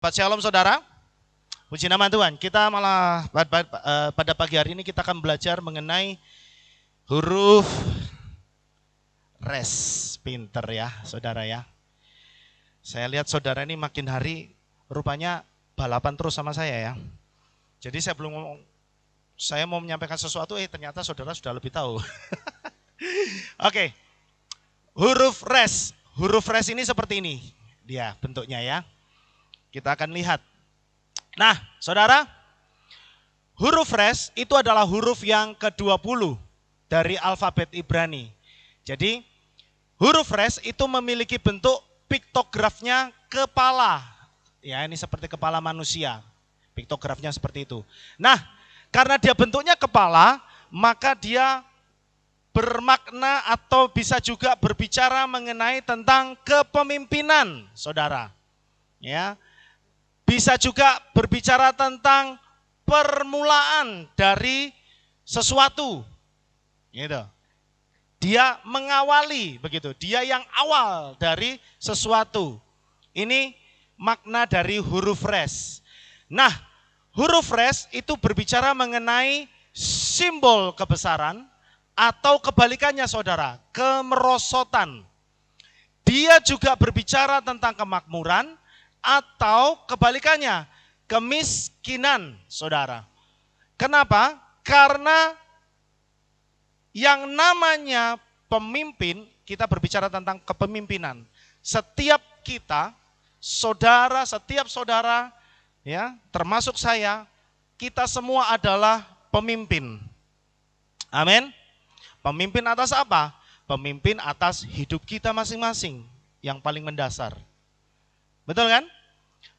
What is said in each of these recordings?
Selamat shalom saudara, puji nama Tuhan. Kita malah pada pagi hari ini kita akan belajar mengenai huruf res. Pinter ya saudara ya. Saya lihat saudara ini makin hari rupanya balapan terus sama saya ya. Jadi saya mau menyampaikan sesuatu, ternyata saudara sudah lebih tahu. Oke, huruf res. Huruf res ini seperti ini dia bentuknya ya. Kita akan lihat. Nah, saudara, huruf res itu adalah huruf yang ke-20 dari alfabet Ibrani. Jadi, huruf res itu memiliki bentuk piktografnya kepala. Ya, ini seperti kepala manusia. Piktografnya seperti itu. Nah, karena dia bentuknya kepala, maka dia bermakna atau bisa juga berbicara mengenai tentang kepemimpinan, saudara. Ya. Bisa juga berbicara tentang permulaan dari sesuatu. Gitu. Dia mengawali begitu. Dia yang awal dari sesuatu. Ini makna dari huruf res. Nah, huruf res itu berbicara mengenai simbol kebesaran atau kebalikannya saudara, kemerosotan. Dia juga berbicara tentang kemakmuran atau kebalikannya, kemiskinan, saudara. Kenapa? Karena yang namanya pemimpin, kita berbicara tentang kepemimpinan. Setiap kita, setiap saudara, ya, termasuk saya, kita semua adalah pemimpin. Amin. Pemimpin atas apa? Pemimpin atas hidup kita masing-masing, yang paling mendasar. Betul kan?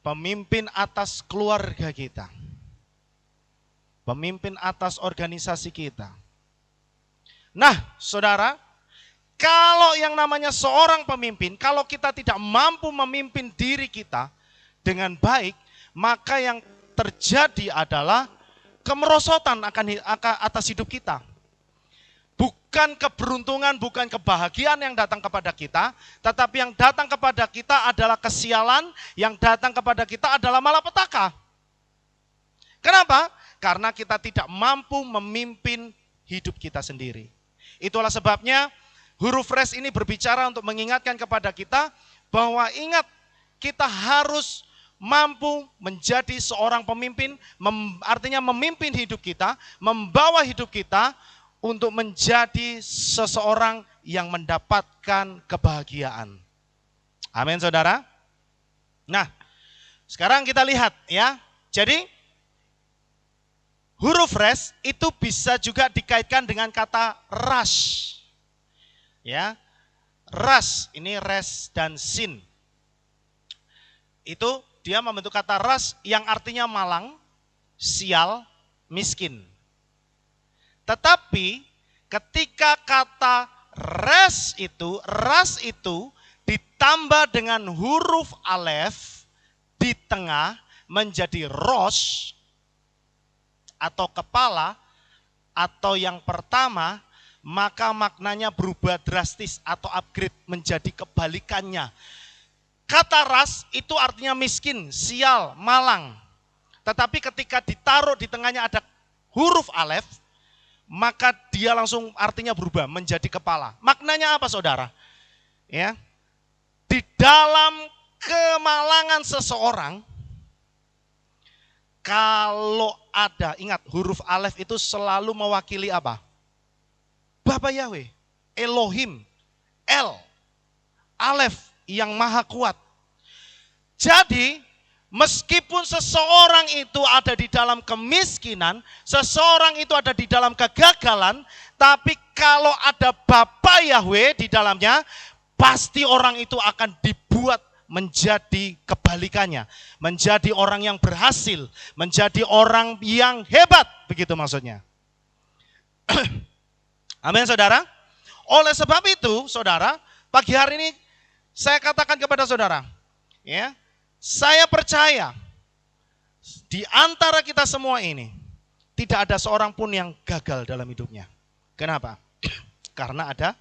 Pemimpin atas keluarga kita. Pemimpin atas organisasi kita. Nah, saudara, kalau yang namanya seorang pemimpin, kalau kita tidak mampu memimpin diri kita dengan baik, maka yang terjadi adalah kemerosotan atas hidup kita. Bukan keberuntungan, bukan kebahagiaan yang datang kepada kita, tetapi yang datang kepada kita adalah kesialan, yang datang kepada kita adalah malapetaka. Kenapa? Karena kita tidak mampu memimpin hidup kita sendiri. Itulah sebabnya huruf res ini berbicara untuk mengingatkan kepada kita bahwa ingat, kita harus mampu menjadi seorang pemimpin, artinya memimpin hidup kita, membawa hidup kita untuk menjadi seseorang yang mendapatkan kebahagiaan. Amin, saudara. Nah, sekarang kita lihat ya. Jadi, huruf res itu bisa juga dikaitkan dengan kata ras. Ya, ras, ini res dan sin. Itu dia membentuk kata ras yang artinya malang, sial, miskin. Tetapi ketika kata ras itu ditambah dengan huruf alef di tengah menjadi ros atau kepala atau yang pertama, maka maknanya berubah drastis atau upgrade menjadi kebalikannya. Kata ras itu artinya miskin, sial, malang. Tetapi ketika ditaruh di tengahnya ada huruf alef, maka dia langsung artinya berubah menjadi kepala. Maknanya apa saudara? Ya, di dalam kemalangan seseorang, kalau ada, ingat huruf alef itu selalu mewakili apa? Bapa Yahweh, Elohim, El, Alef yang maha kuat. Jadi, meskipun seseorang itu ada di dalam kemiskinan, seseorang itu ada di dalam kegagalan, tapi kalau ada Bapa Yahweh di dalamnya, pasti orang itu akan dibuat menjadi kebalikannya. Menjadi orang yang berhasil, menjadi orang yang hebat, begitu maksudnya. Amin, saudara. Oleh sebab itu, saudara, pagi hari ini saya katakan kepada saudara, ya, saya percaya di antara kita semua ini tidak ada seorang pun yang gagal dalam hidupnya. Kenapa? Karena ada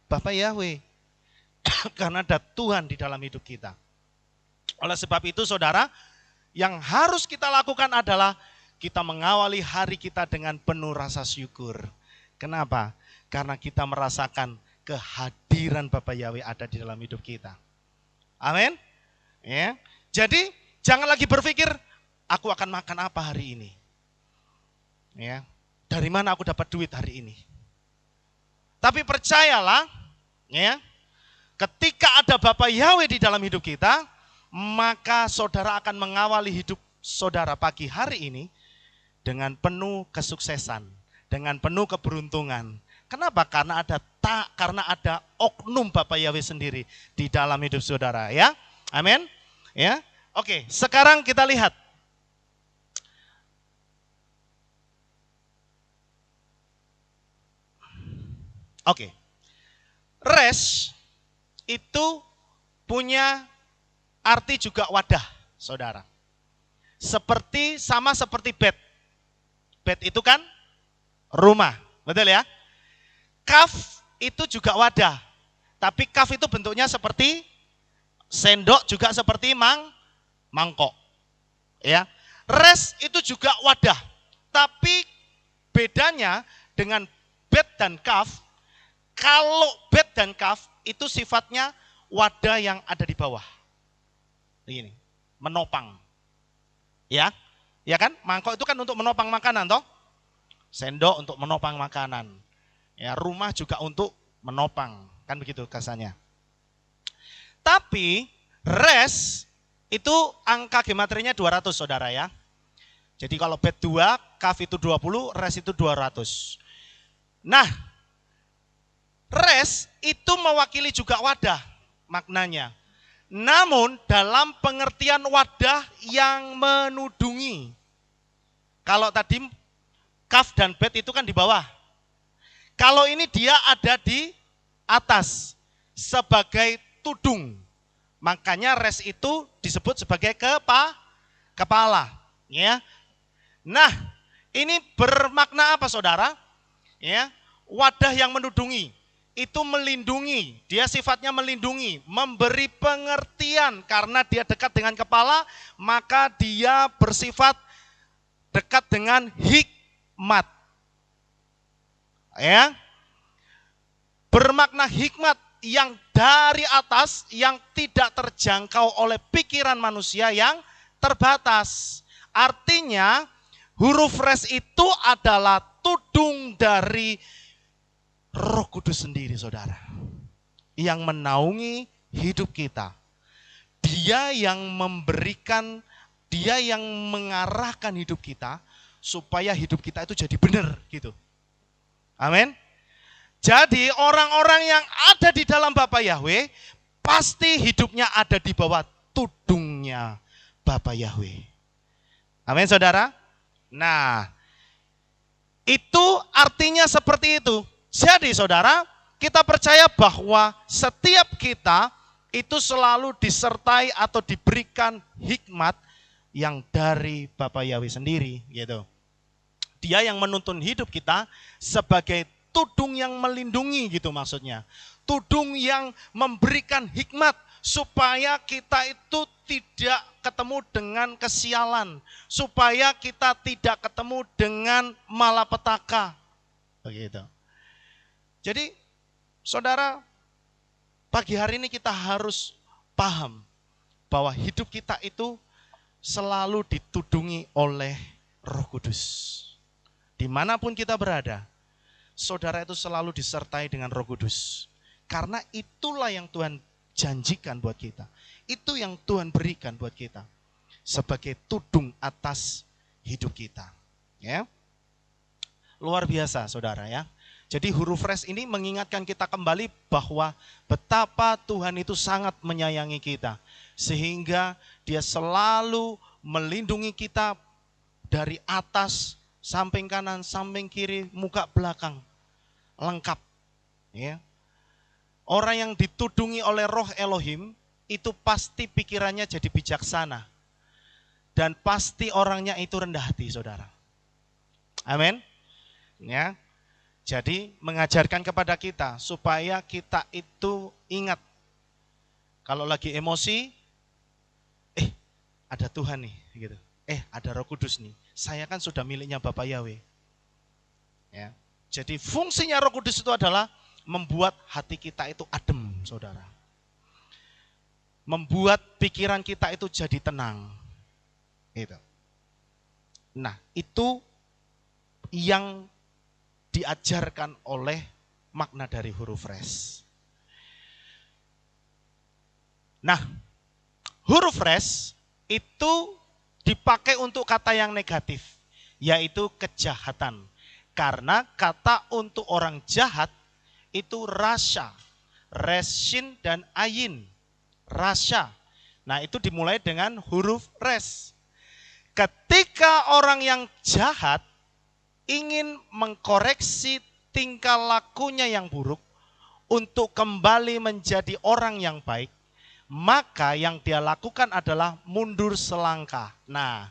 Bapa Yahweh. Karena ada Tuhan di dalam hidup kita. Oleh sebab itu saudara, yang harus kita lakukan adalah kita mengawali hari kita dengan penuh rasa syukur. Kenapa? Karena kita merasakan kehadiran Bapa Yahweh ada di dalam hidup kita. Amin. Ya. Jadi jangan lagi berpikir aku akan makan apa hari ini. Ya. Dari mana aku dapat duit hari ini? Tapi percayalah, ya, ketika ada Bapa Yahweh di dalam hidup kita, maka saudara akan mengawali hidup saudara pagi hari ini dengan penuh kesuksesan, dengan penuh keberuntungan. Kenapa? Karena ada oknum Bapa Yahweh sendiri di dalam hidup saudara, ya. Amin. Ya. Oke, sekarang kita lihat. Oke. Rest itu punya arti juga wadah, saudara. Sama seperti bed. Bed itu kan rumah, betul ya? Kaf itu juga wadah. Tapi kaf itu bentuknya seperti sendok, juga seperti mangkok. Ya. Rest itu juga wadah. Tapi bedanya dengan bed dan kaf, kalau bed dan kaf itu sifatnya wadah yang ada di bawah. Begini, menopang. Ya, ya kan? Mangkok itu kan untuk menopang makanan, toh? Sendok untuk menopang makanan. Ya, rumah juga untuk menopang, kan begitu kasarnya. Tapi rest itu angka gematrinya 200, saudara ya. Jadi kalau bed 2, kaf itu 20, rest itu 200. Nah, rest itu mewakili juga wadah maknanya. Namun dalam pengertian wadah yang menudungi. Kalau tadi kaf dan bed itu kan di bawah. Kalau ini dia ada di atas sebagai tudung. Makanya rest itu disebut sebagai kepala. Ya. Nah, ini bermakna apa saudara? Ya, wadah yang menudungi. Itu melindungi, dia sifatnya melindungi, memberi pengertian karena dia dekat dengan kepala, maka dia bersifat dekat dengan hikmat. Ya. Bermakna hikmat yang dari atas, yang tidak terjangkau oleh pikiran manusia yang terbatas. Artinya huruf res itu adalah tudung dari Roh Kudus sendiri, saudara, yang menaungi hidup kita. Dia yang memberikan, dia yang mengarahkan hidup kita supaya hidup kita itu jadi benar gitu. Amin. Jadi orang-orang yang ada di dalam Bapa Yahweh pasti hidupnya ada di bawah tudungnya Bapa Yahweh. Amin, saudara. Nah, itu artinya seperti itu. Jadi saudara, kita percaya bahwa setiap kita itu selalu disertai atau diberikan hikmat yang dari Bapa Yahweh sendiri gitu. Dia yang menuntun hidup kita sebagai tudung yang melindungi gitu maksudnya. Tudung yang memberikan hikmat supaya kita itu tidak ketemu dengan kesialan, supaya kita tidak ketemu dengan malapetaka. Begitu. Jadi, saudara, pagi hari ini kita harus paham bahwa hidup kita itu selalu ditudungi oleh Roh Kudus. Dimanapun kita berada, saudara itu selalu disertai dengan Roh Kudus. Karena itulah yang Tuhan janjikan buat kita. Itu yang Tuhan berikan buat kita sebagai tudung atas hidup kita. Ya. Luar biasa, saudara ya. Jadi huruf res ini mengingatkan kita kembali bahwa betapa Tuhan itu sangat menyayangi kita. Sehingga dia selalu melindungi kita dari atas, samping kanan, samping kiri, muka belakang. Lengkap. Ya. Orang yang ditudungi oleh roh Elohim itu pasti pikirannya jadi bijaksana. Dan pasti orangnya itu rendah hati, saudara. Amin. Ya. Jadi mengajarkan kepada kita supaya kita itu ingat kalau lagi emosi, ada Tuhan nih, gitu. Ada Roh Kudus nih. Saya kan sudah miliknya Bapak Yahweh. Ya. Jadi fungsinya Roh Kudus itu adalah membuat hati kita itu adem, saudara. Membuat pikiran kita itu jadi tenang. Gitu. Nah, itu yang diajarkan oleh makna dari huruf res. Nah, huruf res itu dipakai untuk kata yang negatif, yaitu kejahatan. Karena kata untuk orang jahat itu rasya, reshin dan ayin, rasya. Nah, itu dimulai dengan huruf res. Ketika orang yang jahat ingin mengkoreksi tingkah lakunya yang buruk untuk kembali menjadi orang yang baik, maka yang dia lakukan adalah mundur selangkah. Nah,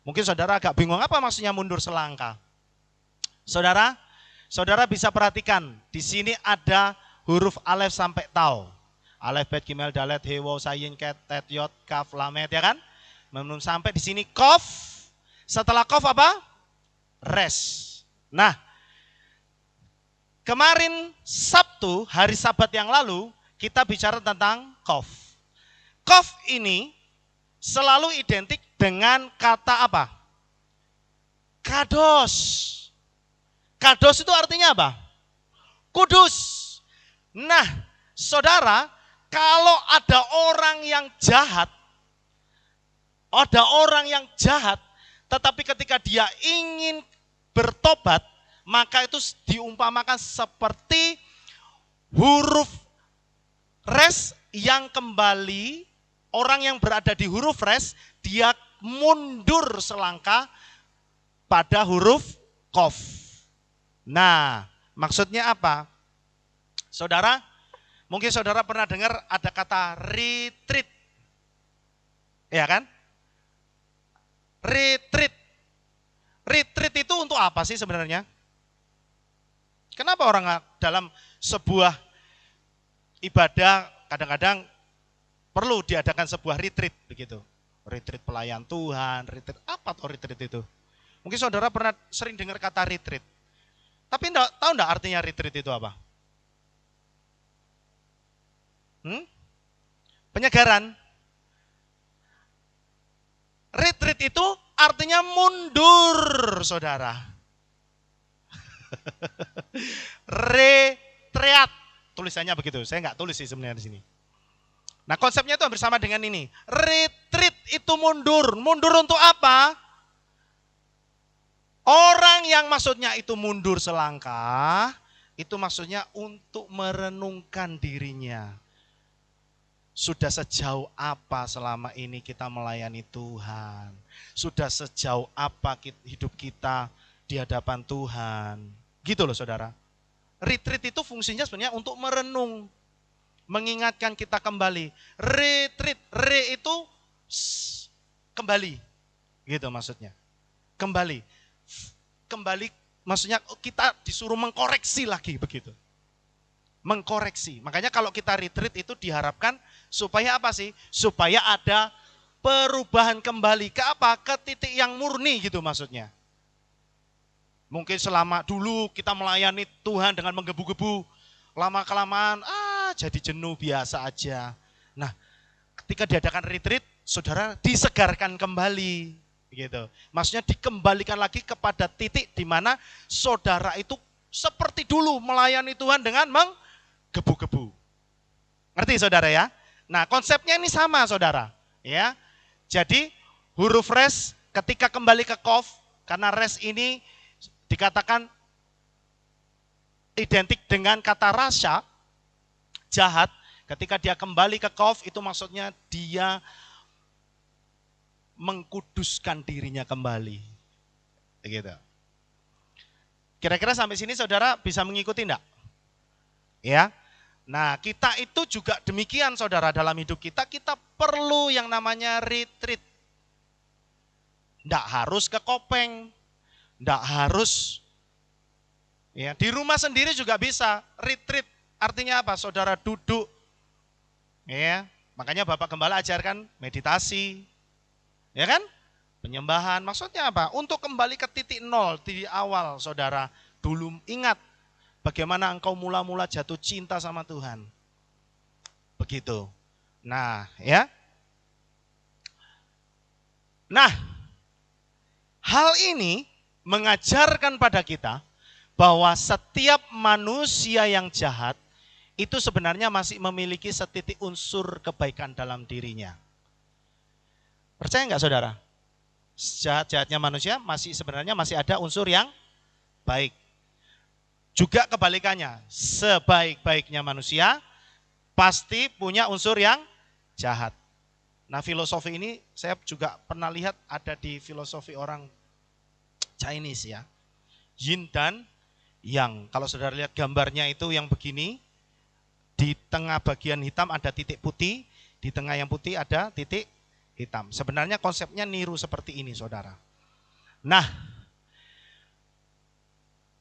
mungkin saudara agak bingung apa maksudnya mundur selangkah. Saudara bisa perhatikan, di sini ada huruf alef sampai tau. Alef, bet, gimel, dalet, he, waw, sayin, ket, tet, yot, kaf, lamet, ya kan? Menurut sampai di sini kof. Setelah kof apa? Res. Nah, kemarin Sabtu, hari Sabat yang lalu, kita bicara tentang kof. Kof ini selalu identik dengan kata apa? Kados. Kados itu artinya apa? Kudus. Nah, saudara, kalau ada orang yang jahat, tetapi ketika dia ingin bertobat, maka itu diumpamakan seperti huruf res yang kembali, orang yang berada di huruf res, dia mundur selangkah pada huruf kof. Nah, maksudnya apa? Saudara, mungkin saudara pernah dengar ada kata retreat. Ya kan? Retreat. Retreat itu untuk apa sih sebenarnya? Kenapa orang dalam sebuah ibadah kadang-kadang perlu diadakan sebuah retreat begitu? Retreat pelayan Tuhan, retreat apa tuh retreat itu? Mungkin saudara pernah sering dengar kata retreat. Tapi tahu enggak artinya retreat itu apa? Penyegaran. Retreat itu artinya mundur, saudara. Retreat, tulisannya begitu. Saya nggak tulis sih sebenarnya di sini. Nah, konsepnya itu hampir sama dengan ini. Retreat itu mundur. Mundur untuk apa? Orang yang maksudnya itu mundur selangkah, itu maksudnya untuk merenungkan dirinya. Sudah sejauh apa selama ini kita melayani Tuhan? Sudah sejauh apa hidup kita di hadapan Tuhan? Gitu loh saudara. Retreat itu fungsinya sebenarnya untuk merenung. Mengingatkan kita kembali. Retreat, itu kembali. Gitu maksudnya. Kembali maksudnya kita disuruh mengkoreksi lagi begitu. Mengkoreksi. Makanya kalau kita retreat itu diharapkan supaya apa sih? Supaya ada perubahan kembali ke apa? Ke titik yang murni gitu maksudnya. Mungkin selama dulu kita melayani Tuhan dengan menggebu-gebu, lama-kelamaan jadi jenuh biasa aja. Nah, ketika diadakan retreat, saudara disegarkan kembali gitu. Maksudnya dikembalikan lagi kepada titik di mana saudara itu seperti dulu melayani Tuhan dengan menggebu-gebu. Ngerti saudara ya? Nah, konsepnya ini sama saudara, ya. Jadi huruf res ketika kembali ke kof, karena res ini dikatakan identik dengan kata rasya, jahat. Ketika dia kembali ke kof, itu maksudnya dia mengkuduskan dirinya kembali. Begitu. Kira-kira sampai sini saudara bisa mengikuti enggak? Ya. Nah, kita itu juga demikian saudara, dalam hidup kita perlu yang namanya retreat. Enggak harus ke Kopeng, enggak harus ya, di rumah sendiri juga bisa retreat. Artinya apa? Saudara duduk. Ya, makanya Bapak Gembala ajarkan meditasi. Ya kan? Penyembahan maksudnya apa? Untuk kembali ke titik nol di awal, saudara. Dulu ingat bagaimana engkau mula-mula jatuh cinta sama Tuhan. Begitu. Nah, ya. Nah, hal ini mengajarkan pada kita bahwa setiap manusia yang jahat itu sebenarnya masih memiliki setitik unsur kebaikan dalam dirinya. Percaya enggak, saudara? Sejahat-jahatnya manusia sebenarnya masih ada unsur yang baik. Juga kebalikannya, sebaik-baiknya manusia pasti punya unsur yang jahat. Nah, filosofi ini saya juga pernah lihat ada di filosofi orang Chinese ya. Yin dan Yang. Kalau saudara lihat gambarnya itu yang begini, di tengah bagian hitam ada titik putih, di tengah yang putih ada titik hitam. Sebenarnya konsepnya niru seperti ini, saudara. Nah,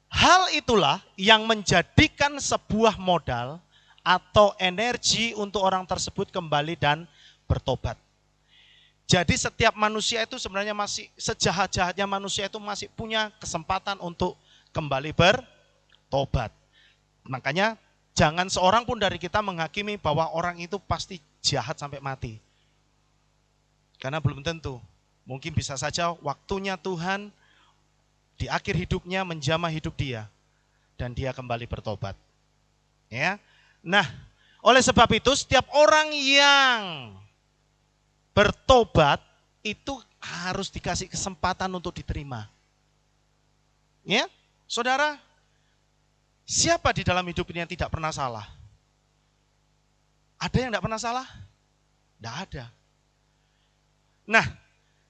hal itulah yang menjadikan sebuah modal atau energi untuk orang tersebut kembali dan bertobat. Jadi setiap manusia itu sebenarnya masih, sejahat-jahatnya manusia itu masih punya kesempatan untuk kembali bertobat. Makanya jangan seorang pun dari kita menghakimi bahwa orang itu pasti jahat sampai mati. Karena belum tentu. Mungkin bisa saja waktunya Tuhan di akhir hidupnya menjamah hidup dia dan dia kembali bertobat. Ya. Nah, oleh sebab itu setiap orang yang bertobat itu harus dikasih kesempatan untuk diterima. Ya, saudara, siapa di dalam hidup ini yang tidak pernah salah? Ada yang tidak pernah salah? Tidak ada. Nah,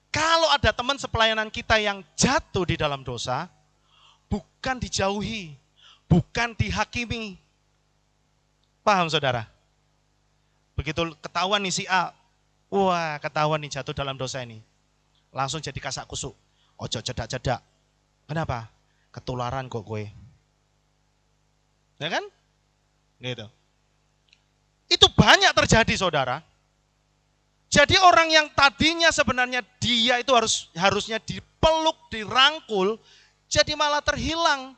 kalau ada teman sepelayanan kita yang jatuh di dalam dosa, bukan dijauhi, bukan dihakimi. Paham, saudara? Begitu ketahuan nih si A, wah ketahuan nih jatuh dalam dosa ini, langsung jadi kasak kusuk. Ojo cedak-cedak. Kenapa? Ketularan kok gue. Ya kan? Gitu. Itu banyak terjadi, saudara. Jadi orang yang tadinya sebenarnya dia itu harusnya dipeluk, dirangkul, jadi malah terhilang.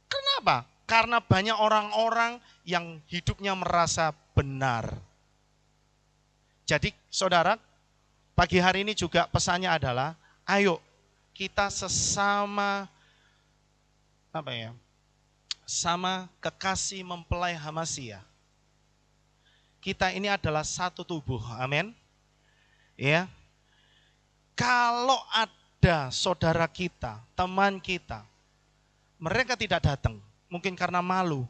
Kenapa? Karena banyak orang-orang yang hidupnya merasa benar. Jadi saudara, pagi hari ini juga pesannya adalah, ayo kita sesama sama kekasih mempelai Hamasia. Kita ini adalah satu tubuh, amin. Ya. Kalau ada saudara kita, teman kita, mereka tidak datang, mungkin karena malu,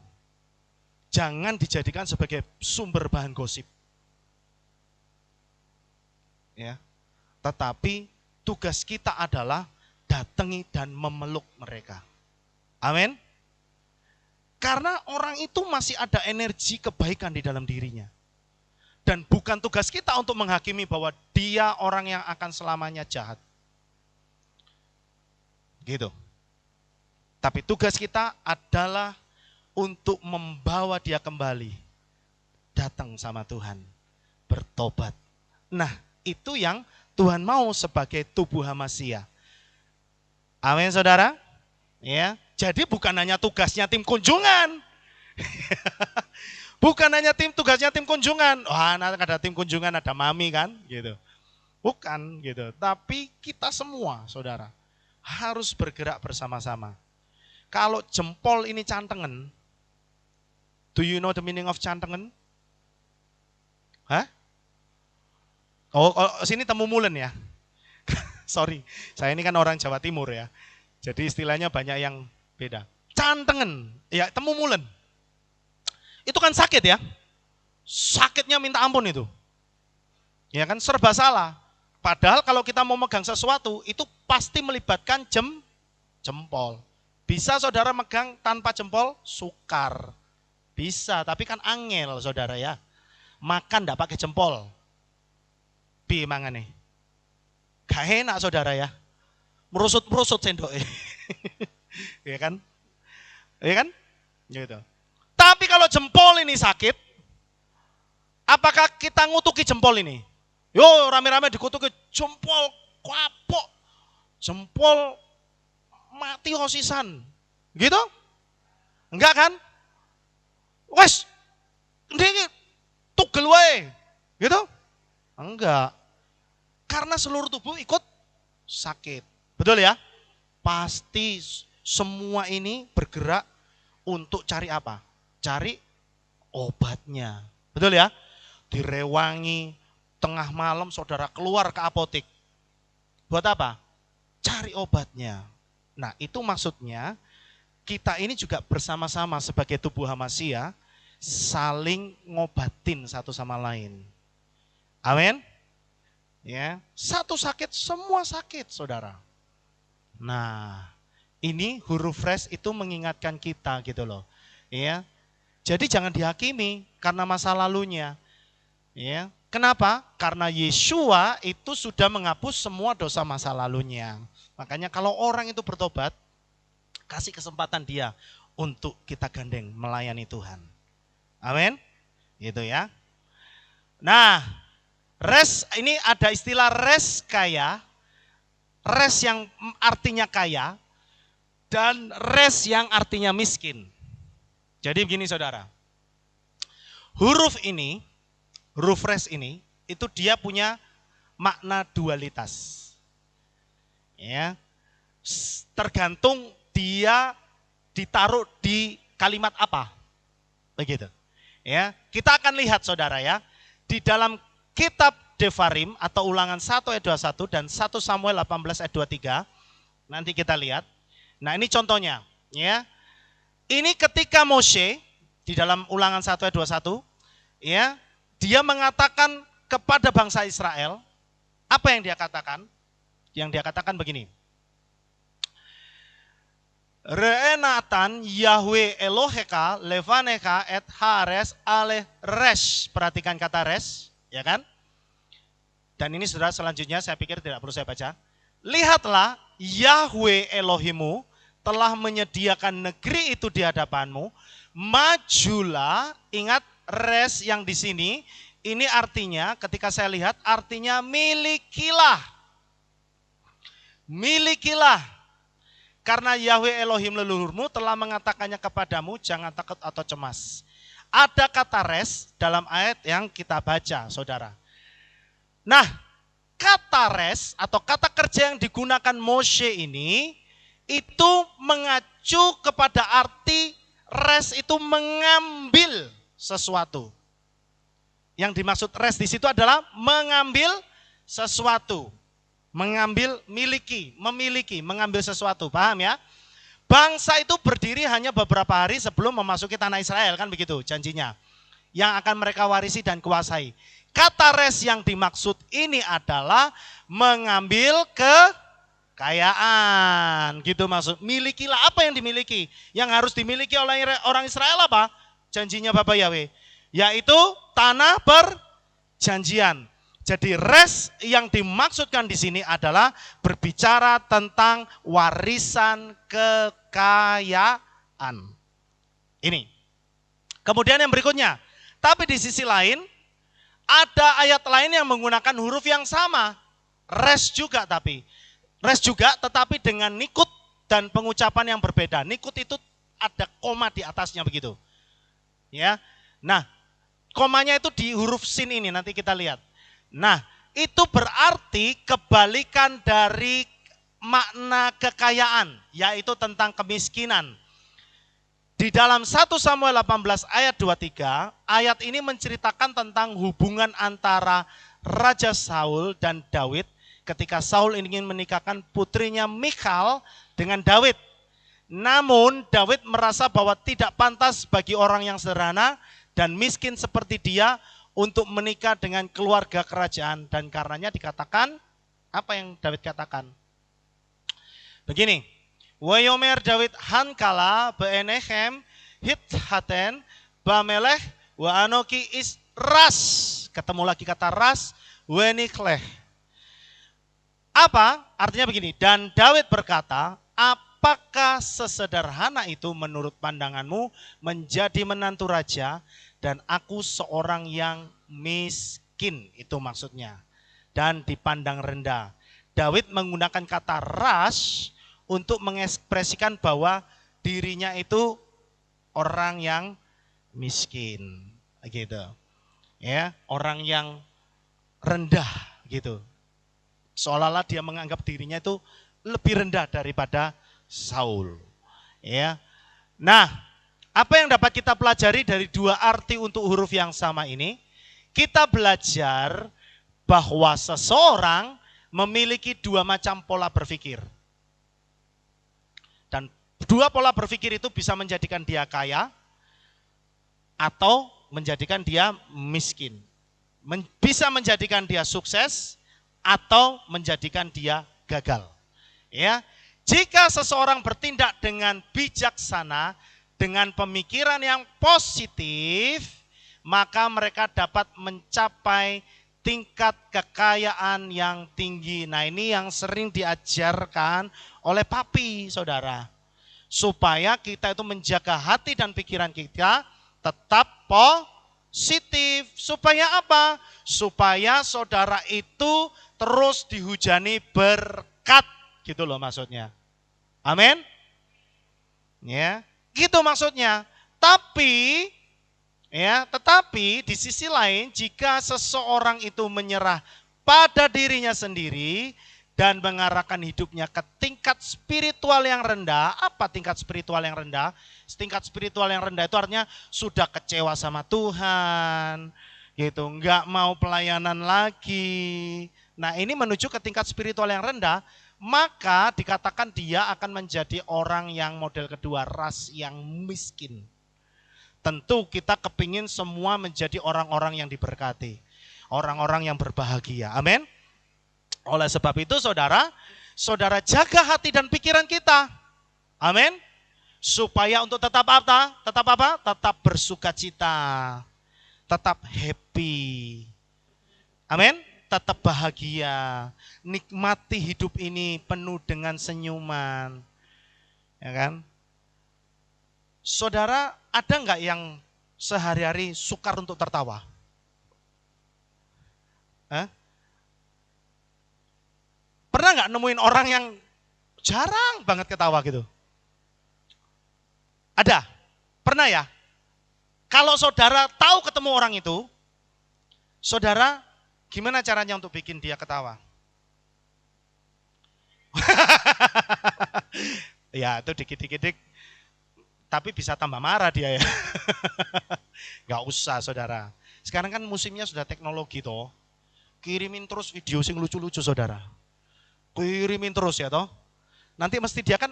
jangan dijadikan sebagai sumber bahan gosip. Ya. Tetapi tugas kita adalah datangi dan memeluk mereka. Amin. Karena orang itu masih ada energi kebaikan di dalam dirinya. Dan bukan tugas kita untuk menghakimi bahwa dia orang yang akan selamanya jahat. Gitu. Tapi tugas kita adalah untuk membawa dia kembali. Datang sama Tuhan. Bertobat. Nah, itu yang Tuhan mau sebagai tubuh Hamasia. Amin, saudara. Ya, jadi bukan hanya tugasnya tim kunjungan. Bukan hanya tugasnya tim kunjungan. Wah, ada tim kunjungan, ada mami kan, gitu. Bukan gitu. Tapi kita semua, saudara, harus bergerak bersama-sama. Kalau jempol ini cantengan, do you know the meaning of cantengan? Hah? Oh, sini temu mulen ya. Sorry, saya ini kan orang Jawa Timur ya. Jadi istilahnya banyak yang beda. Cantengan, ya temu mulen. Itu kan sakit ya. Sakitnya minta ampun itu. Ya kan, serba salah. Padahal kalau kita mau megang sesuatu, itu pasti melibatkan jempol. Bisa saudara megang tanpa jempol? Sukar. Bisa, tapi kan angel saudara ya. Makan enggak pakai jempol. Piye mangane? Gak enak saudara ya. Merusut-merusut sendoknya. Ya kan? Ya kan? Gitu. Tapi kalau jempol ini sakit, apakah kita ngutuki jempol ini? Yo rame-rame dikutuki jempol kapok, jempol mati hosisan. Gitu? Enggak kan? Wes, ini tugel wae. Gitu? Enggak. Karena seluruh tubuh ikut sakit. Betul ya? Pasti semua ini bergerak untuk cari apa? Cari obatnya. Betul ya? Direwangi, tengah malam saudara keluar ke apotek. Buat apa? Cari obatnya. Nah itu maksudnya kita ini juga bersama-sama sebagai tubuh Hamasya saling ngobatin satu sama lain. Amin. Ya, satu sakit, semua sakit, saudara. Nah, ini huruf res itu mengingatkan kita gitu loh. Ya. Jadi jangan dihakimi karena masa lalunya. Ya. Kenapa? Karena Yeshua itu sudah menghapus semua dosa masa lalunya. Makanya kalau orang itu bertobat, kasih kesempatan dia untuk kita gandeng melayani Tuhan. Amin. Gitu ya. Nah, res ini ada istilah res kaya, res yang artinya kaya, dan res yang artinya miskin. Jadi begini saudara, huruf res ini, itu dia punya makna dualitas. Ya, tergantung dia ditaruh di kalimat apa. Begitu. Ya, kita akan lihat saudara ya, di dalam kitab Devarim atau Ulangan 1 ayat 21 dan 1 Samuel 18 ayat 23. Nanti kita lihat. Nah, ini contohnya, ya. Ini ketika Moshe di dalam Ulangan 1 ayat 21, ya, dia mengatakan kepada bangsa Israel, apa yang dia katakan? Yang dia katakan begini. Re'enatan Yahweh Eloheka levaneka et hares ale resh. Perhatikan kata res, ya kan? Dan ini saudara selanjutnya saya pikir tidak perlu saya baca. Lihatlah Yahweh Elohimu telah menyediakan negeri itu di hadapanmu. Majulah, ingat res yang di sini, ini artinya ketika saya lihat artinya milikilah. Milikilah. Karena Yahweh Elohim leluhurmu telah mengatakannya kepadamu, jangan takut atau cemas. Ada kata res dalam ayat yang kita baca, saudara. Nah, kata res atau kata kerja yang digunakan Moshe ini, itu mengacu kepada arti res itu mengambil sesuatu. Yang dimaksud res di situ adalah mengambil sesuatu. Mengambil, memiliki, mengambil sesuatu, paham ya? Bangsa itu berdiri hanya beberapa hari sebelum memasuki tanah Israel, kan begitu janjinya. Yang akan mereka warisi dan kuasai. Kata res yang dimaksud ini adalah mengambil kekayaan, gitu maksud. Milikilah, apa yang dimiliki? Yang harus dimiliki oleh orang Israel apa? Janjinya Bapak Yahweh, yaitu tanah perjanjian. Jadi res yang dimaksudkan di sini adalah berbicara tentang warisan kekayaan. Ini. Kemudian yang berikutnya, tapi di sisi lain ada ayat lain yang menggunakan huruf yang sama, res juga tetapi dengan nikut dan pengucapan yang berbeda. Nikut itu ada koma di atasnya begitu. Ya. Nah, komanya itu di huruf sin ini nanti kita lihat. Nah, itu berarti kebalikan dari makna kekayaan, yaitu tentang kemiskinan. Di dalam 1 Samuel 18 ayat 23, ayat ini menceritakan tentang hubungan antara Raja Saul dan Daud ketika Saul ingin menikahkan putrinya Michal dengan Daud. Namun Daud merasa bahwa tidak pantas bagi orang yang sederhana dan miskin seperti dia untuk menikah dengan keluarga kerajaan, dan karenanya dikatakan, apa yang Daud katakan? Begini, Wayomer Daud hankala beenechem hithaten bamelech wa anoki is ras. Ketemu lagi kata ras, wenikleh. Apa? Artinya begini, dan Daud berkata, apakah sesederhana itu menurut pandanganmu menjadi menantu raja, dan aku seorang yang miskin, itu maksudnya. dan dipandang rendah. Daud menggunakan kata ras untuk mengekspresikan bahwa dirinya itu orang yang miskin, gitu. Ya, orang yang rendah gitu. Seolah-olah dia menganggap dirinya itu lebih rendah daripada Saul. Ya. Nah, apa yang dapat kita pelajari dari dua arti untuk huruf yang sama ini? Kita belajar bahwa seseorang memiliki dua macam pola berpikir. Dan dua pola berpikir itu bisa menjadikan dia kaya atau menjadikan dia miskin. Bisa menjadikan dia sukses atau menjadikan dia gagal. Ya, jika seseorang bertindak dengan bijaksana, dengan pemikiran yang positif, maka mereka dapat mencapai tingkat kekayaan yang tinggi. Nah, ini yang sering diajarkan oleh papi, saudara. Supaya kita itu menjaga hati dan pikiran kita tetap positif. Supaya apa? Supaya saudara itu terus dihujani berkat, gitu loh maksudnya. Amin. Ya, gitu maksudnya. Tetapi di sisi lain, jika seseorang itu menyerah pada dirinya sendiri dan mengarahkan hidupnya ke tingkat spiritual yang rendah. Apa tingkat spiritual yang rendah? Tingkat spiritual yang rendah itu artinya sudah kecewa sama Tuhan, gitu, nggak mau pelayanan lagi. Nah, ini menuju ke tingkat spiritual yang rendah, maka dikatakan dia akan menjadi orang yang model kedua, ras yang miskin. Tentu kita kepingin semua menjadi orang-orang yang diberkati, orang-orang yang berbahagia. Amin. Oleh sebab itu saudara jaga hati dan pikiran kita. Amin. Supaya untuk tetap apa? Tetap bersukacita, tetap happy. Amin. Tetap bahagia, nikmati hidup ini penuh dengan senyuman. Ya kan? Saudara, ada enggak yang sehari-hari sukar untuk tertawa? Pernah enggak nemuin orang yang jarang banget ketawa gitu? Ada? Pernah ya? Kalau saudara tahu ketemu orang itu, saudara gimana caranya untuk bikin dia ketawa? Ya, itu dikit-dikit, tapi bisa tambah marah dia ya. Gak usah saudara. Sekarang kan musimnya sudah teknologi toh. Kirimin terus video sing lucu-lucu saudara. Kirimin terus ya toh. Nanti mesti dia kan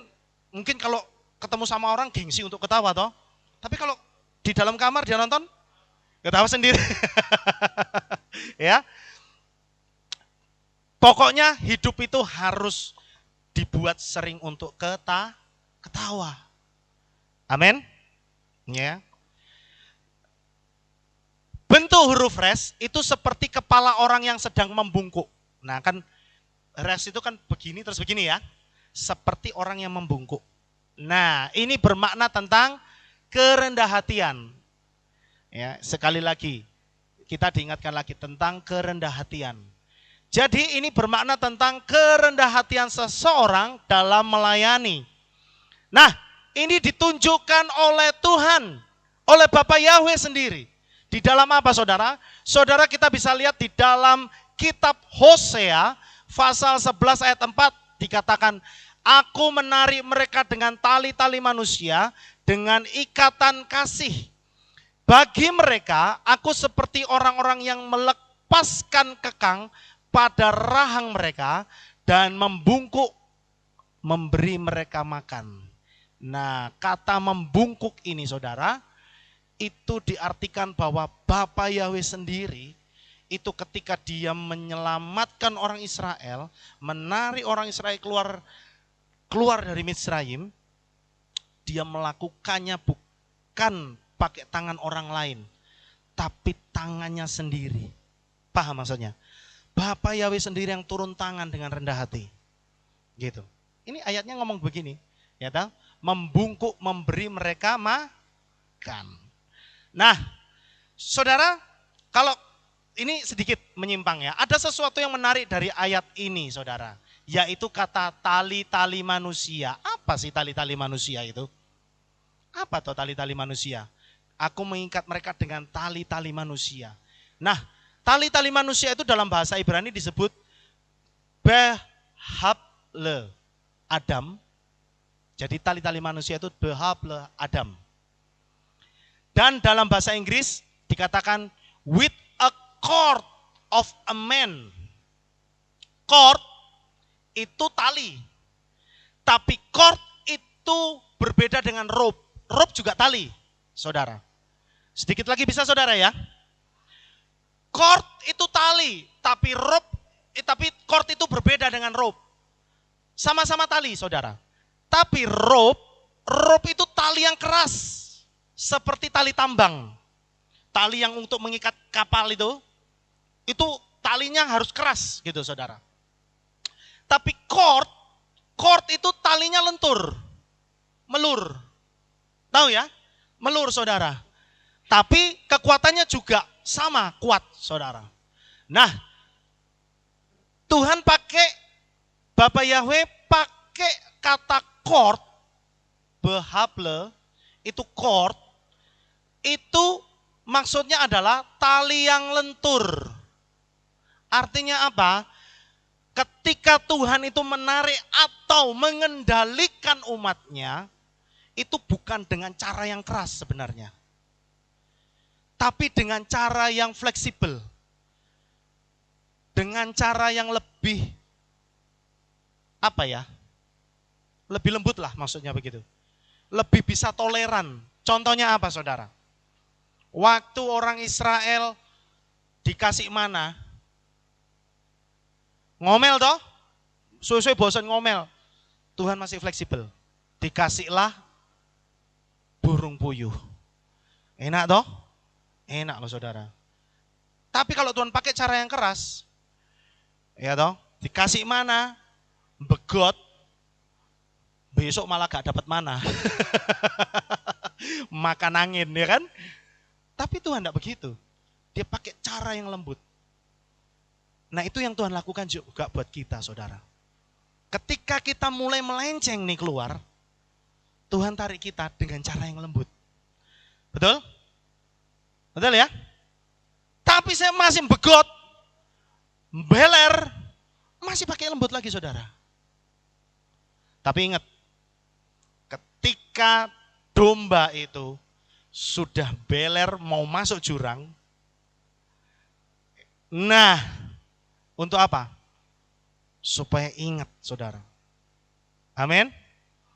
mungkin kalau ketemu sama orang gengsi untuk ketawa toh. Tapi kalau di dalam kamar dia nonton, ketawa sendiri. Ya. Pokoknya hidup itu harus dibuat sering untuk ketawa. Amin. Ya. Bentuk huruf res itu seperti kepala orang yang sedang membungkuk. Nah kan res itu kan begini terus begini ya. Seperti orang yang membungkuk. Nah ini bermakna tentang kerendah hatian. Ya, sekali lagi kita diingatkan lagi tentang kerendah hatian. Jadi ini bermakna tentang kerendah hatian seseorang dalam melayani. Nah, ini ditunjukkan oleh Tuhan, oleh Bapa Yahweh sendiri. Di dalam apa saudara? Saudara kita bisa lihat di dalam kitab Hosea pasal 11 ayat 4 dikatakan, aku menarik mereka dengan tali-tali manusia, dengan ikatan kasih. Bagi mereka, aku seperti orang-orang yang melepaskan kekang pada rahang mereka dan membungkuk memberi mereka makan. Nah, kata membungkuk ini saudara, itu diartikan bahwa Bapa Yahweh sendiri itu ketika dia menyelamatkan orang Israel, menarik orang Israel keluar dari Misraim, dia melakukannya bukan pakai tangan orang lain, tapi tangannya sendiri. Paham maksudnya? Bapa Yahweh sendiri yang turun tangan dengan rendah hati. Gitu. Ini ayatnya ngomong begini, ya tahu? Membungkuk memberi mereka makan. Nah, saudara, kalau ini sedikit menyimpang ya. Ada sesuatu yang menarik dari ayat ini, saudara. Yaitu kata tali-tali manusia. Apa sih tali-tali manusia itu? Apa tuh tali-tali manusia? Aku mengikat mereka dengan tali-tali manusia. Nah, tali-tali manusia itu dalam bahasa Ibrani disebut behable Adam. Jadi tali-tali manusia itu behable Adam. Dan dalam bahasa Inggris dikatakan with a cord of a man. Cord itu tali. Tapi cord itu berbeda dengan rope. Rope juga tali, saudara. Sedikit lagi bisa saudara ya. Cord itu tali, tapi cord itu berbeda dengan rope. Sama-sama tali, saudara. Tapi rope itu tali yang keras, seperti tali tambang. Tali yang untuk mengikat kapal itu talinya harus keras gitu, saudara. Tapi cord itu talinya lentur, melur. Tahu ya? Melur, saudara. Tapi kekuatannya juga sama kuat, saudara. Nah, Tuhan Bapak Yahweh pakai kata cord, behable, itu cord, itu maksudnya adalah tali yang lentur. Artinya apa? Ketika Tuhan itu menarik atau mengendalikan umatnya, itu bukan dengan cara yang keras sebenarnya. Tapi dengan cara yang fleksibel. Dengan cara yang lebih, lebih lembut lah maksudnya begitu. Lebih bisa toleran. Contohnya apa, saudara? Waktu orang Israel dikasih mana? Ngomel toh? Suwe-suwe bosan ngomel. Tuhan masih fleksibel. Dikasihlah burung puyuh. Enak toh? Enak loh, saudara. Tapi kalau Tuhan pakai cara yang keras, ya toh, dikasih mana? Begot. Besok malah gak dapat mana. Makan angin, ya kan? Tapi Tuhan tidak begitu. Dia pakai cara yang lembut. Nah, itu yang Tuhan lakukan juga buat kita, saudara. Ketika kita mulai melenceng nih keluar, Tuhan tarik kita dengan cara yang lembut. Betul? Betul ya? Tapi saya masih begot, beler, masih pakai lembut lagi, saudara. Tapi ingat, ketika domba itu sudah beler mau masuk jurang, nah, untuk apa? Supaya ingat, saudara. Amin.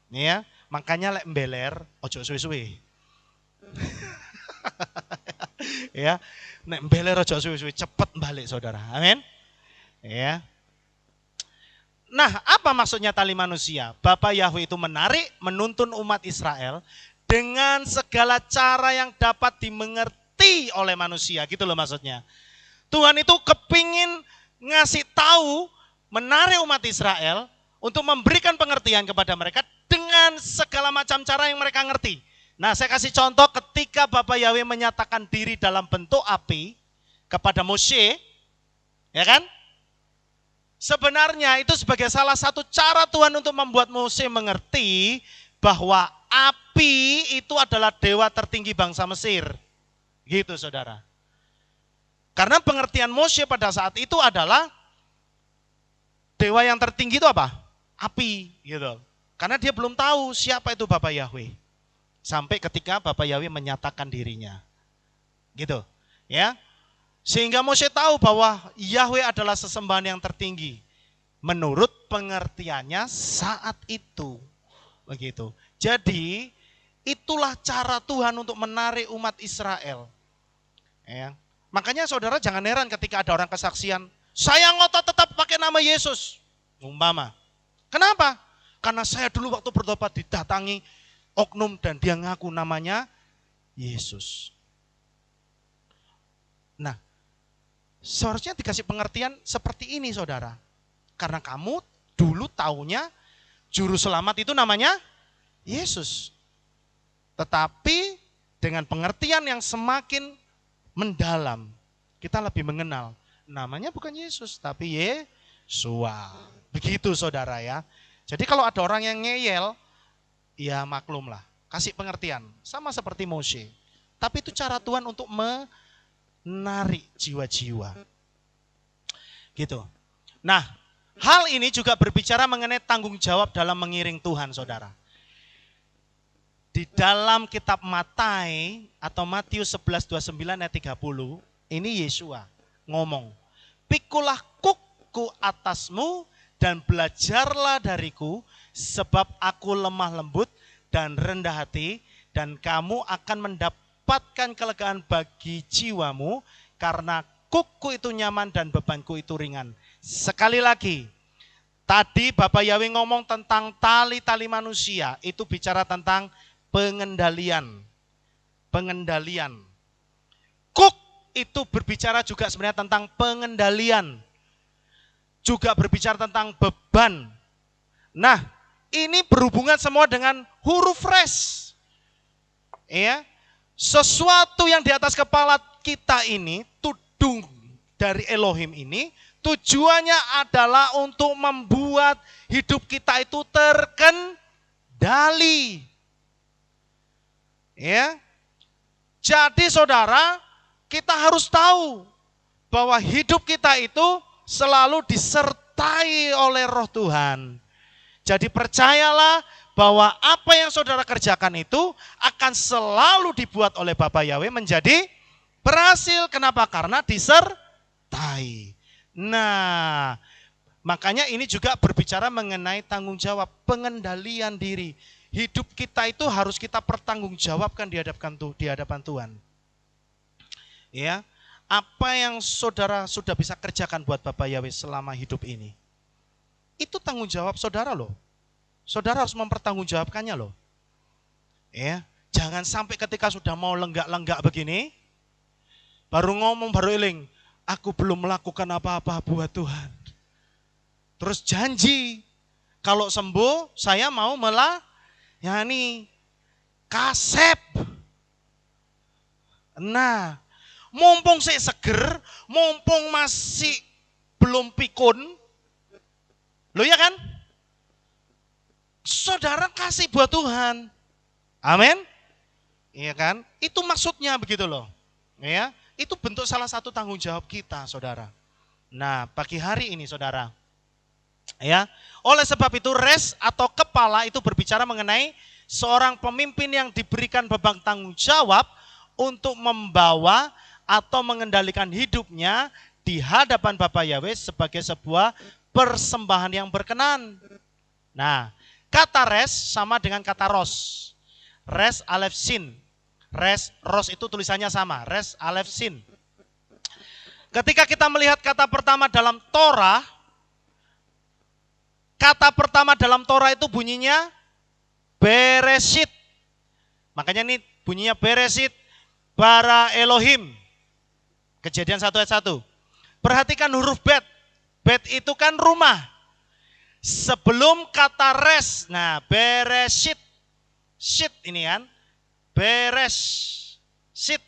Ya, makanya lek beler ojo suwe-suwe. Ya, nek beler ojo suwe-suwe, cepet balik, saudara. Amin. Ya. Nah, apa maksudnya tali manusia? Bapak Yahweh itu menarik, menuntun umat Israel dengan segala cara yang dapat dimengerti oleh manusia, gitu loh maksudnya. Tuhan itu kepingin ngasih tahu, menarik umat Israel untuk memberikan pengertian kepada mereka dengan segala macam cara yang mereka ngerti. Nah, saya kasih contoh ketika Bapak Yahweh menyatakan diri dalam bentuk api kepada Moshe, ya kan? Sebenarnya itu sebagai salah satu cara Tuhan untuk membuat Moshe mengerti bahwa api itu adalah dewa tertinggi bangsa Mesir. Gitu, saudara. Karena pengertian Moshe pada saat itu adalah dewa yang tertinggi itu apa? Api, gitu. Karena dia belum tahu siapa itu Bapak Yahweh. Sampai ketika Bapak Yahweh menyatakan dirinya. Gitu, ya. Sehingga Moshe tahu bahwa Yahweh adalah sesembahan yang tertinggi. Menurut pengertiannya saat itu. Begitu. Jadi, itulah cara Tuhan untuk menarik umat Israel. Ya. Makanya saudara jangan heran ketika ada orang kesaksian, saya ngotot tetap pakai nama Yesus. Umpama. Kenapa? Karena saya dulu waktu bertobat didatangi oknum dan dia ngaku namanya Yesus. Nah, seharusnya dikasih pengertian seperti ini, saudara. Karena kamu dulu taunya juru selamat itu namanya Yesus. Tetapi dengan pengertian yang semakin mendalam, kita lebih mengenal. Namanya bukan Yesus, tapi Yesua. Begitu saudara ya. Jadi kalau ada orang yang ngeyel, ya maklumlah, kasih pengertian. Sama seperti Moshe. Tapi itu cara Tuhan untuk menarik jiwa-jiwa. Gitu. Nah, hal ini juga berbicara mengenai tanggung jawab dalam mengiring Tuhan, saudara. Di dalam kitab Matai atau Matius 11:29 ayat 30, ini Yesua ngomong, "Pikulah kukku atasmu dan belajarlah dariku, sebab aku lemah lembut dan rendah hati, dan kamu akan mendapatkan kelegaan bagi jiwamu, karena kukku itu nyaman dan bebanku itu ringan." Sekali lagi, tadi Bapak Yahweh ngomong tentang tali-tali manusia, itu bicara tentang pengendalian. Pengendalian. Kuk itu berbicara juga sebenarnya tentang pengendalian. Juga berbicara tentang beban. Nah, ini berhubungan semua dengan huruf res. Ya. Sesuatu yang di atas kepala kita ini, tudung dari Elohim ini, tujuannya adalah untuk membuat hidup kita itu terkendali. Ya. Jadi saudara, kita harus tahu bahwa hidup kita itu selalu disertai oleh Roh Tuhan. Jadi percayalah bahwa apa yang saudara kerjakan itu akan selalu dibuat oleh Bapa Yahweh menjadi berhasil. Kenapa? Karena disertai. Nah, makanya ini juga berbicara mengenai tanggung jawab, pengendalian diri. Hidup kita itu harus kita pertanggungjawabkan di hadapan Tuhan. Ya, apa yang saudara sudah bisa kerjakan buat Bapa Yahweh selama hidup ini, itu tanggung jawab saudara loh. Saudara harus mempertanggungjawabkannya loh. Ya, jangan sampai ketika sudah mau lenggak-lenggak begini, baru ngomong, baru iling, aku belum melakukan apa-apa buat Tuhan. Terus janji, kalau sembuh saya mau kasep. Nah, mumpung saya seger, mumpung masih belum pikun, loh ya kan? Saudara kasih buat Tuhan. Amin. Iya kan? Itu maksudnya begitu loh. Ya, itu bentuk salah satu tanggung jawab kita, saudara. Nah, pagi hari ini saudara, ya, oleh sebab itu res atau kepala itu berbicara mengenai seorang pemimpin yang diberikan beban tanggung jawab untuk membawa atau mengendalikan hidupnya di hadapan Bapa Yahweh sebagai sebuah persembahan yang berkenan. Nah, kata res sama dengan kata ros. Res alef sin. Ros itu tulisannya sama, res alef sin. Ketika kita melihat kata pertama dalam Torah, kata pertama dalam Torah itu bunyinya Bereshit. Makanya ini bunyinya Bereshit bara Elohim. Kejadian 1 ayat 1. Perhatikan huruf bet. Bet itu kan rumah. Sebelum kata res, nah Bereshit. Shit ini kan. Bereshit.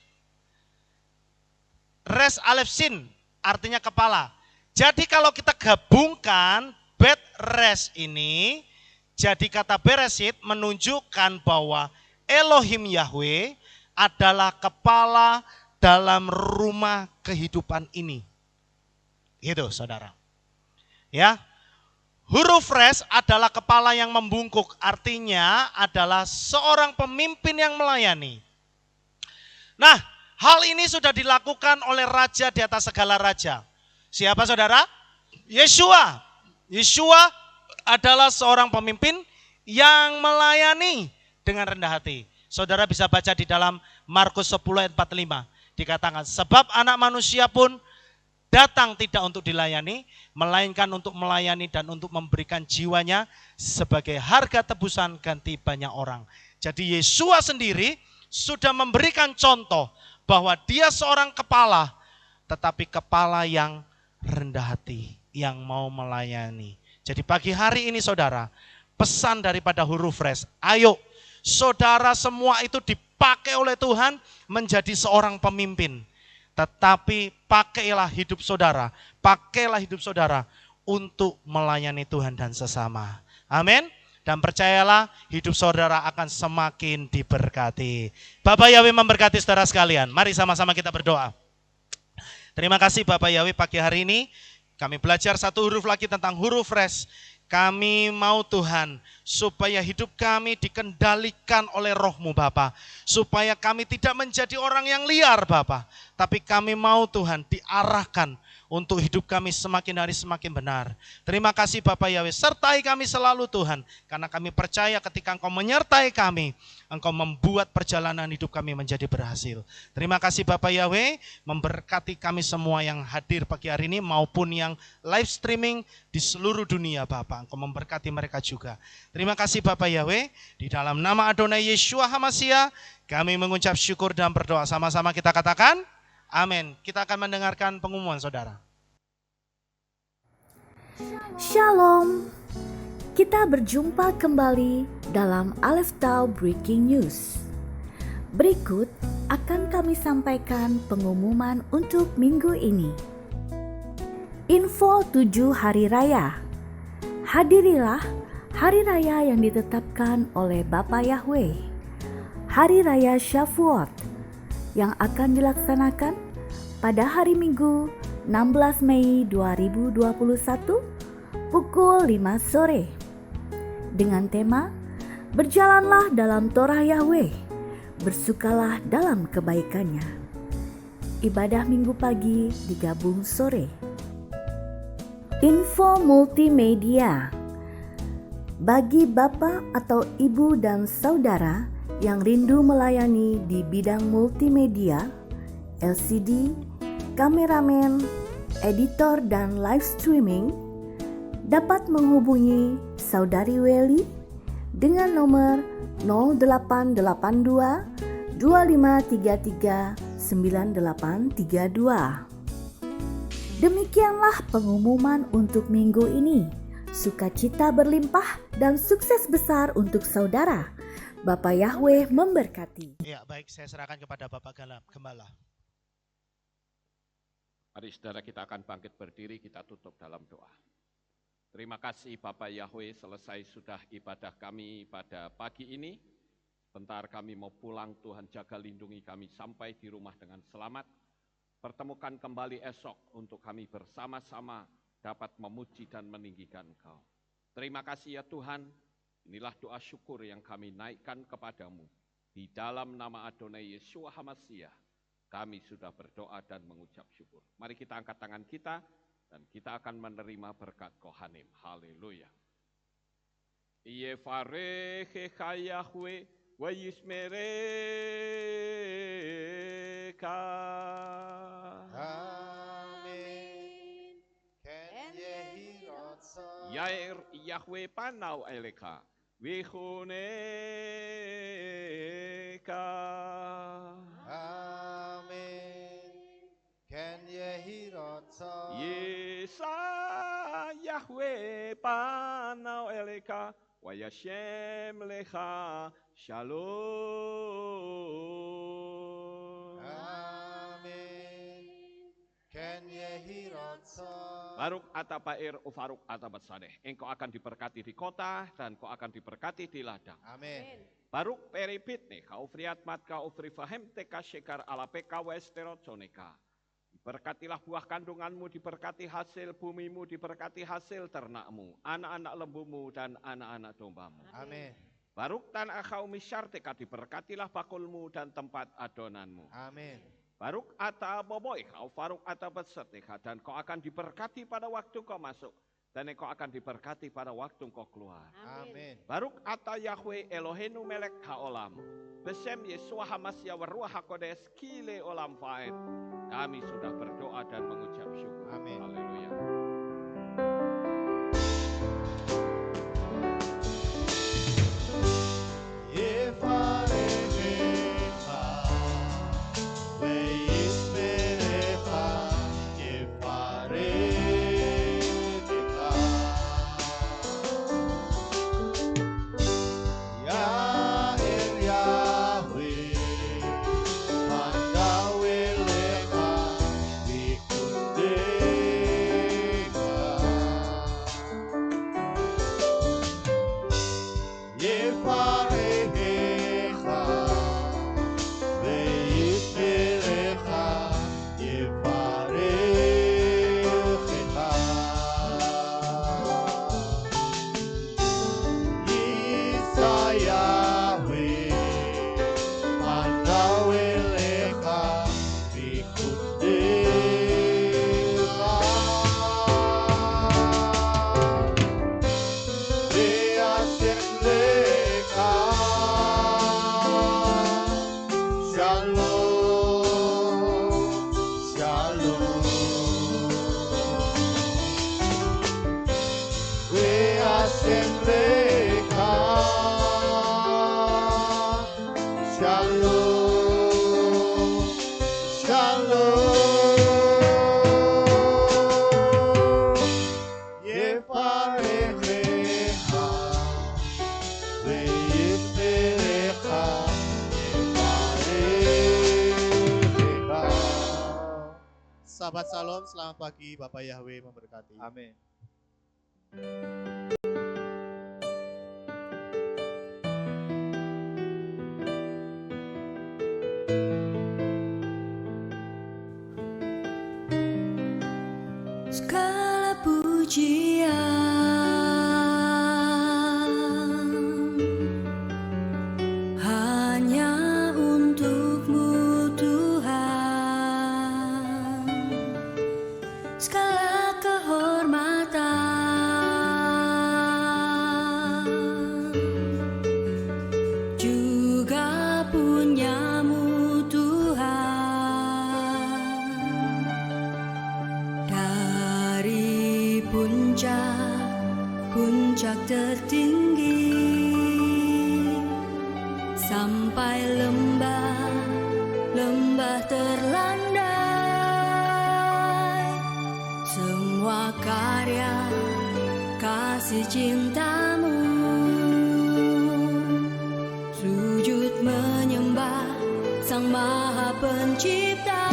Res alef sin artinya kepala. Jadi kalau kita gabungkan bet res ini, jadi kata Bereshit menunjukkan bahwa Elohim Yahweh adalah kepala dalam rumah kehidupan ini. Gitu saudara. Ya. Huruf res adalah kepala yang membungkuk, artinya adalah seorang pemimpin yang melayani. Nah, hal ini sudah dilakukan oleh raja di atas segala raja. Siapa saudara? Yesua. Yesua adalah seorang pemimpin yang melayani dengan rendah hati. Saudara bisa baca di dalam Markus 10 ayat 45. Dikatakan, sebab anak manusia pun datang tidak untuk dilayani, melainkan untuk melayani dan untuk memberikan jiwanya sebagai harga tebusan ganti banyak orang. Jadi Yesua sendiri sudah memberikan contoh bahwa dia seorang kepala, tetapi kepala yang rendah hati, yang mau melayani. Jadi pagi hari ini saudara, pesan daripada huruf res, ayo saudara semua itu dipakai oleh Tuhan menjadi seorang pemimpin. tetapi pakailah hidup saudara untuk melayani Tuhan dan sesama. Amin. Dan percayalah, hidup saudara akan semakin diberkati. Bapak Yahweh memberkati saudara sekalian. Mari sama-sama kita berdoa. Terima kasih Bapak Yahweh, pagi hari ini kami belajar satu huruf lagi tentang huruf res. Kami mau Tuhan, supaya hidup kami dikendalikan oleh Roh-Mu Bapa. Supaya kami tidak menjadi orang yang liar Bapa. Tapi kami mau Tuhan diarahkan untuk hidup kami semakin hari semakin benar. Terima kasih Bapak Yahweh, sertai kami selalu Tuhan. Karena kami percaya ketika Engkau menyertai kami, Engkau membuat perjalanan hidup kami menjadi berhasil. Terima kasih Bapak Yahweh, memberkati kami semua yang hadir pagi hari ini maupun yang live streaming di seluruh dunia Bapak. Engkau memberkati mereka juga. Terima kasih Bapak Yahweh, di dalam nama Adonai Yeshua HaMashiach, kami mengucap syukur dan berdoa. Sama-sama kita katakan, amin. Kita akan mendengarkan pengumuman saudara. Shalom. Kita berjumpa kembali dalam Aleph Tau Breaking News. Berikut akan kami sampaikan pengumuman untuk minggu ini. Info 7 Hari Raya. Hadirilah hari raya yang ditetapkan oleh Bapa Yahweh. Hari Raya Shavuot yang akan dilaksanakan pada hari Minggu 16 Mei 2021 pukul 5 sore dengan tema Berjalanlah dalam Torah Yahweh, bersukalah dalam kebaikannya. Ibadah Minggu pagi digabung sore. Info multimedia. Bagi Bapak atau Ibu dan Saudara yang rindu melayani di bidang multimedia, LCD, kameramen, editor, dan live streaming, dapat menghubungi Saudari Welly dengan nomor 0882 2533 9832. Demikianlah pengumuman untuk minggu ini. Sukacita berlimpah dan sukses besar untuk saudara. Bapak Yahweh memberkati. Ya, baik, saya serahkan kepada Bapak Gembala. Mari saudara, kita akan bangkit berdiri, kita tutup dalam doa. Terima kasih Bapak Yahweh, selesai sudah ibadah kami pada pagi ini. Bentar kami mau pulang, Tuhan jaga lindungi kami sampai di rumah dengan selamat. Pertemukan kembali esok untuk kami bersama-sama dapat memuji dan meninggikan Engkau. Terima kasih ya Tuhan, inilah doa syukur yang kami naikkan kepadamu. Di dalam nama Adonai Yeshua HaMashiach, kami sudah berdoa dan mengucap syukur. Mari kita angkat tangan kita dan kita akan menerima berkat Kohanim. Haleluya. Yevarechecha Yahweh wa yishmereka. Amen. Ken yehi rotso. Yair Yahweh panau eleka. Vichuneka. Ken yehi rotso. Yesa Yahweh panau eleka wa yashem lecha shalom. Amen. Ken yehi rotso. Baruk atapair ufaruk atabat sadeh. Engkau akan diberkati di kota dan kau akan diberkati di ladang. Amin. Baruk peripit nih kau friat mat kau frifahem teka shekar ala peka westerotsoneka. Berkatilah buah kandunganmu, diberkati hasil bumimu, diberkati hasil ternakmu, anak-anak lembumu dan anak-anak dombamu. Amin. Baruk tan akhau misyarteka, diberkatilah bakulmu dan tempat adonanmu. Amin. Baruk ata boboy, kau faruk ata beserteka, dan kau akan diberkati pada waktu kau masuk, dan kau akan diberkati pada waktu kau keluar. Amin. Baruk ata Yahweh Elohenu melek haolam. Besem Yeshua HaMashiach wa Ruach HaKodes kile olam faed. Kami sudah berdoa dan mengucap syukur. Amin. Haleluya. Yahweh, Mandawe Lecha, Bikudela. Be'asem Lecha, Shalom, Shalom. Be'asem Lecha, Shalom, Shalom. Yeparechecha, ve'yifnecha, Yeparechecha. Sahabat Salom, selamat pagi. Bapak Yahweh memberkati. Amin. Segala pujian hanya untuk-Mu Tuhan, segala kehormatan juga punya-Mu Tuhan. Dari puncak tertinggi sampai lembah terlandai, semua karya kasih cinta-Mu, sujud menyembah Sang Maha Pencipta.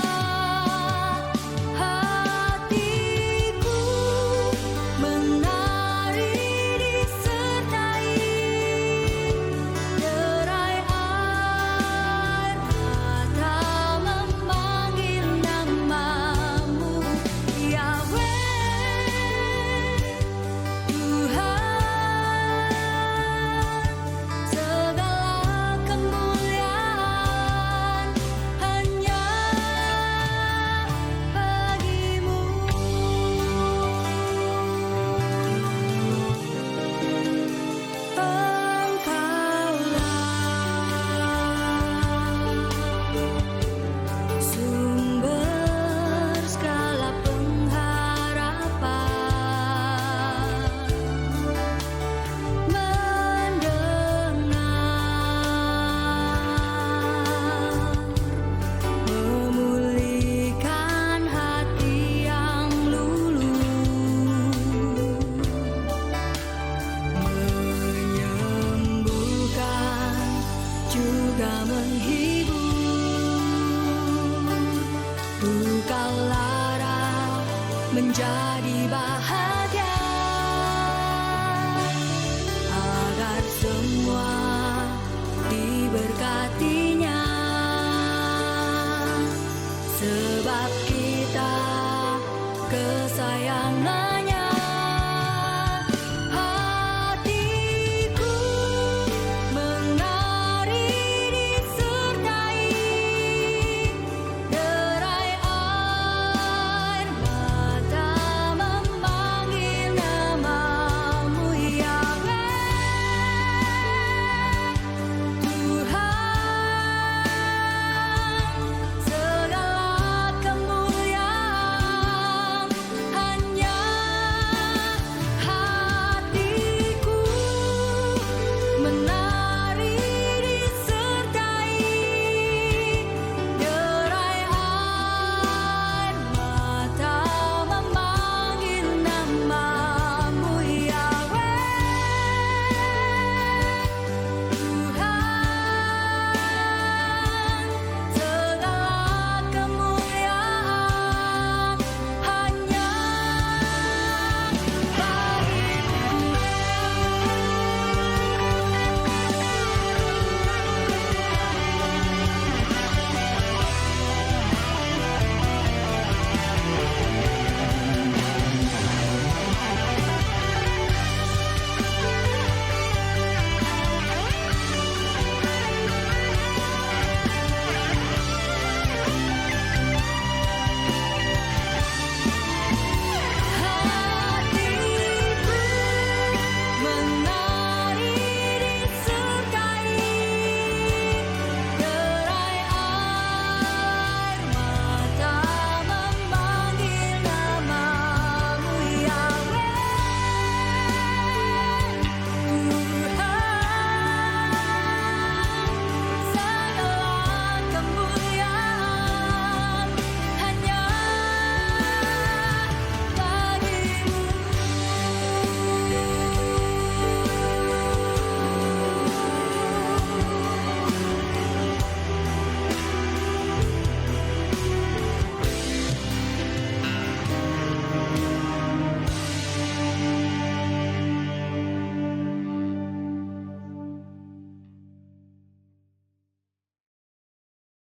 Menjadi